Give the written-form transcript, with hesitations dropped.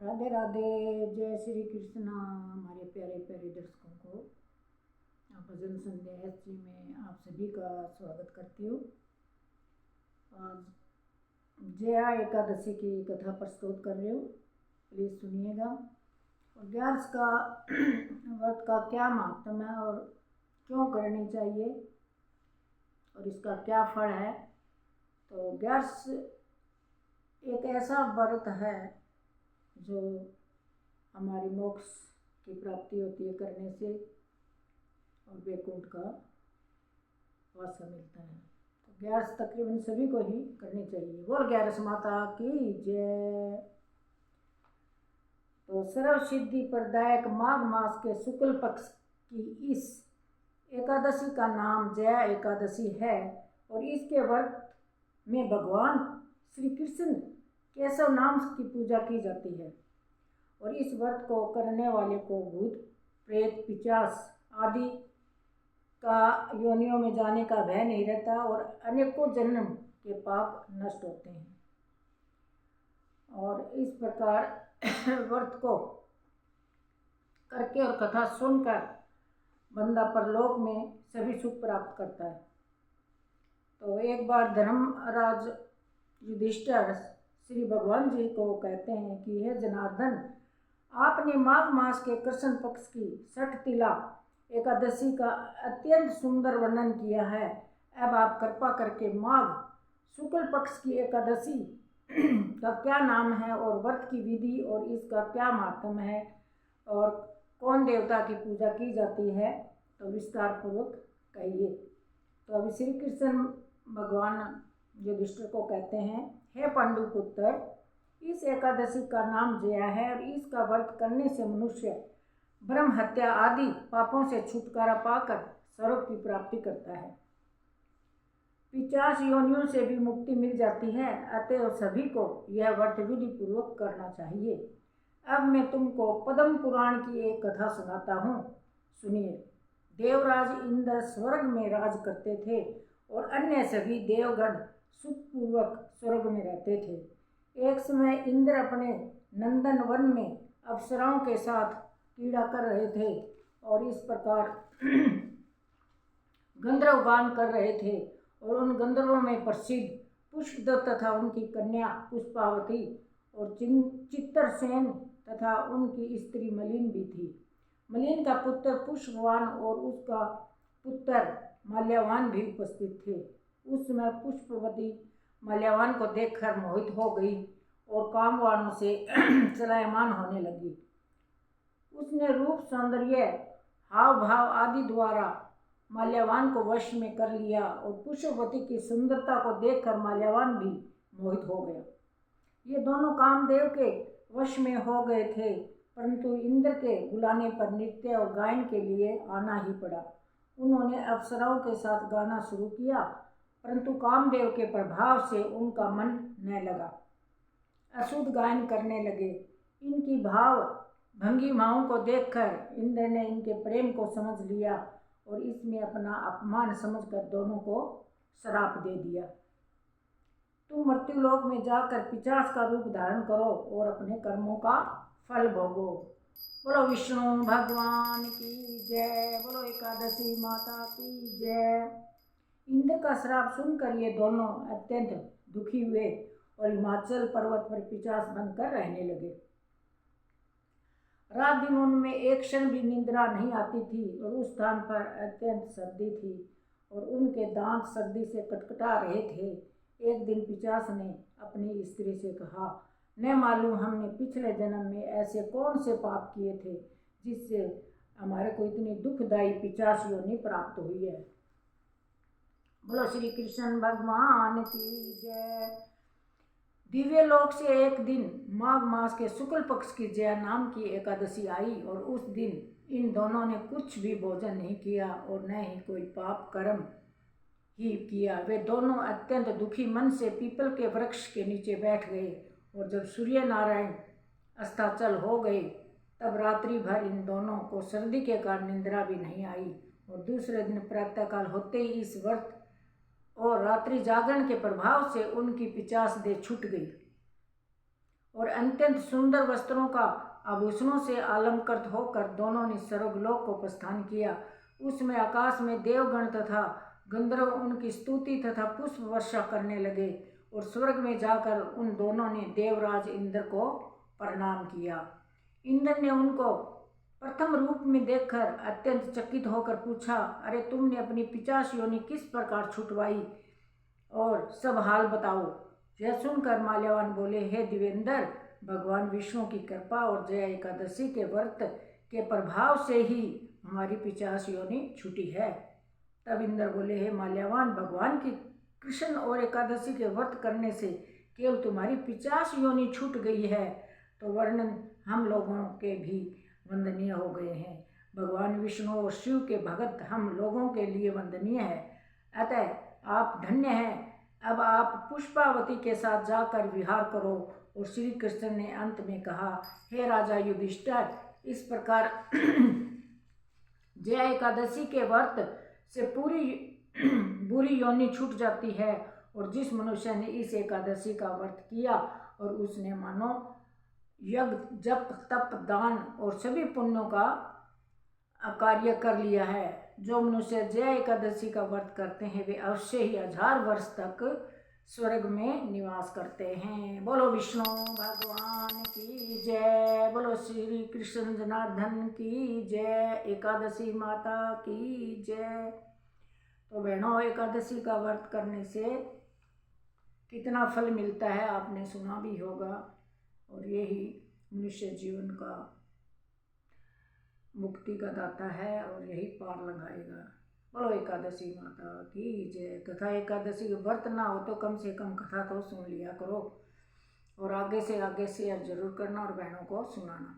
राधे राधे, जय श्री कृष्णा। हमारे प्यारे प्यारे दर्शकों को भजन संध्या एसजी में आप सभी का स्वागत करती हूँ। आज जया एकादशी की कथा प्रस्तुत कर रही हूँ, प्लीज़ सुनिएगा। और ग्यारस का व्रत का क्या महत्व है और क्यों करनी चाहिए और इसका क्या फल है। तो ग्यारस एक ऐसा व्रत है जो हमारी मोक्ष की प्राप्ति होती है करने से और वैकुंठ का वासा मिलता है। तो ग्यारस तकरीबन सभी को ही करनी चाहिए। बोल ग्यारस माता की जय। तो सर्व सिद्धि प्रदायक माघ मास के शुक्ल पक्ष की इस एकादशी का नाम जया एकादशी है और इसके व्रत में भगवान श्री कृष्ण केशव नाम की पूजा की जाती है और इस व्रत को करने वाले को भूत प्रेत पिशाच आदि का योनियों में जाने का भय नहीं रहता और अनेकों जन्म के पाप नष्ट होते हैं। और इस प्रकार व्रत को करके और कथा सुनकर बंदा परलोक में सभी सुख प्राप्त करता है। तो एक बार धर्मराज युधिष्ठिर श्री भगवान जी को कहते हैं कि हे जनार्दन, आपने माघ मास के कृष्ण पक्ष की षटतिला एकादशी का अत्यंत सुंदर वर्णन किया है। अब आप कृपा करके माघ शुक्ल पक्ष की एकादशी का क्या नाम है और व्रत की विधि और इसका क्या महत्व है और कौन देवता की पूजा की जाती है, तो विस्तार पूर्वक कहिए। तो अभी श्री कृष्ण भगवान युधिष्ठिर को कहते हैं, हे पांडुपुत्र, इस एकादशी का नाम जया है और इसका व्रत करने से मनुष्य ब्रह्म हत्या आदि पापों से छुटकारा पाकर स्वर्ग की प्राप्ति करता है। पिशाच योनियों से भी मुक्ति मिल जाती है। अतएव सभी को यह व्रत विधि पूर्वक करना चाहिए। अब मैं तुमको पद्म पुराण की एक कथा सुनाता हूँ, सुनिए। देवराज इंद्र स्वर्ग में राज करते थे और अन्य सभी देवगण सुखपूर्वक स्वर्ग में रहते थे। एक समय इंद्र अपने नंदन वन में अप्सराओं के साथ क्रीड़ा कर रहे थे और इस प्रकार गंधर्व गान कर रहे थे और उन गंधर्वों में प्रसिद्ध पुष्पदत्त तथा उनकी कन्या पुष्पावती और चित्रसेन तथा उनकी स्त्री मलिन भी थी। मलिन का पुत्र पुष्पवान और उसका पुत्र माल्यवान भी उपस्थित थे। उस समय पुष्पवती माल्यवान को देखकर मोहित हो गई और कामवाणों से चलायमान होने लगी। उसने रूप सौंदर्य हाव भाव आदि द्वारा माल्यवान को वश में कर लिया और पुष्पवती की सुंदरता को देखकर माल्यवान भी मोहित हो गया। ये दोनों कामदेव के वश में हो गए थे, परंतु इंद्र के बुलाने पर नृत्य और गायन के लिए आना ही पड़ा। उन्होंने अप्सराओं के साथ गाना शुरू किया, परंतु कामदेव के प्रभाव से उनका मन न लगा। अशुद्ध गायन करने लगे। इनकी भाव भंगिमाओं को देखकर इंद्र ने इनके प्रेम को समझ लिया और इसमें अपना अपमान समझकर दोनों को श्राप दे दिया। तुम मृत्युलोक में जाकर पिशाच का रूप धारण करो और अपने कर्मों का फल भोगो। बोलो विष्णु भगवान की जय, बोलो एकादशी माता की जय। इंद्र का श्राप सुनकर ये दोनों अत्यंत दुखी हुए और हिमाचल पर्वत पर पिशाच बनकर रहने लगे। रात दिन उनमें एक क्षण भी निद्रा नहीं आती थी और उस स्थान पर अत्यंत सर्दी थी और उनके दांत सर्दी से कटकटा रहे थे। एक दिन पिशाच ने अपनी स्त्री से कहा, न मालूम हमने पिछले जन्म में ऐसे कौन से पाप किए थे जिससे हमारे को इतनी दुखदायी पिशाच योनि प्राप्त हुई है। बोलो श्री कृष्ण भगवान की जय। दिव्य लोक से एक दिन माघ मास के शुक्ल पक्ष की जया नाम की एकादशी आई और उस दिन इन दोनों ने कुछ भी भोजन नहीं किया और न ही कोई पाप कर्म ही किया। वे दोनों अत्यंत दुखी मन से पीपल के वृक्ष के नीचे बैठ गए और जब सूर्य नारायण अस्ताचल हो गए तब रात्रि भर इन दोनों को सर्दी के कारण निंद्रा भी नहीं आई और दूसरे दिन प्रातःकाल होते ही इस व्रत और रात्रि जागरण के प्रभाव से उनकी पिशाच देह छूट गई और अत्यंत सुंदर वस्त्रों का आभूषणों से अलंकृत होकर दोनों ने स्वर्गलोक को प्रस्थान किया। उसमें आकाश में देवगण तथा गंधर्व उनकी स्तुति तथा पुष्प वर्षा करने लगे और स्वर्ग में जाकर उन दोनों ने देवराज इंद्र को प्रणाम किया। इंद्र ने उनको प्रथम रूप में देखकर अत्यंत चकित होकर पूछा, अरे तुमने अपनी 50 योनि किस प्रकार छुटवाई और सब हाल बताओ। यह सुनकर माल्यवान बोले, हे दिवेंद्र, भगवान विष्णु की कृपा और जया एकादशी के व्रत के प्रभाव से ही हमारी 50 योनि छूटी है। तब इंद्र बोले, हे माल्यवान, भगवान की कृष्ण और एकादशी के व्रत करने से केवल तुम्हारी 50 योनि छूट गई है, तो वर्णन हम लोगों के भी वंदनीय हो गए हैं। भगवान विष्णु और शिव के भगत हम लोगों के लिए वंदनीय है, अतः आप धन्य हैं। अब आप पुष्पावती के साथ जाकर विहार करो। और श्री कृष्ण ने अंत में कहा, हे राजा युधिष्ठिर, इस प्रकार जया एकादशी के व्रत से पूरी बुरी योनि छूट जाती है। और जिस मनुष्य ने इस एकादशी का व्रत किया और उसने मानो यज्ञ, जप, तप, दान और सभी पुण्यों का कार्य कर लिया है। जो मनुष्य जया एकादशी का व्रत करते हैं वे अवश्य ही 1000 वर्ष तक स्वर्ग में निवास करते हैं। बोलो विष्णु भगवान की जय, बोलो श्री कृष्ण जनार्दन की जय, एकादशी माता की जय। तो बहनों, एकादशी का व्रत करने से कितना फल मिलता है आपने सुना भी होगा, और यही मनुष्य जीवन का मुक्ति का दाता है और यही पार लगाएगा। बोलो एकादशी माता की जय। कथा एकादशी के व्रत ना हो तो कम से कम कथा तो सुन लिया करो, और आगे से शेयर जरूर करना और बहनों को सुनाना।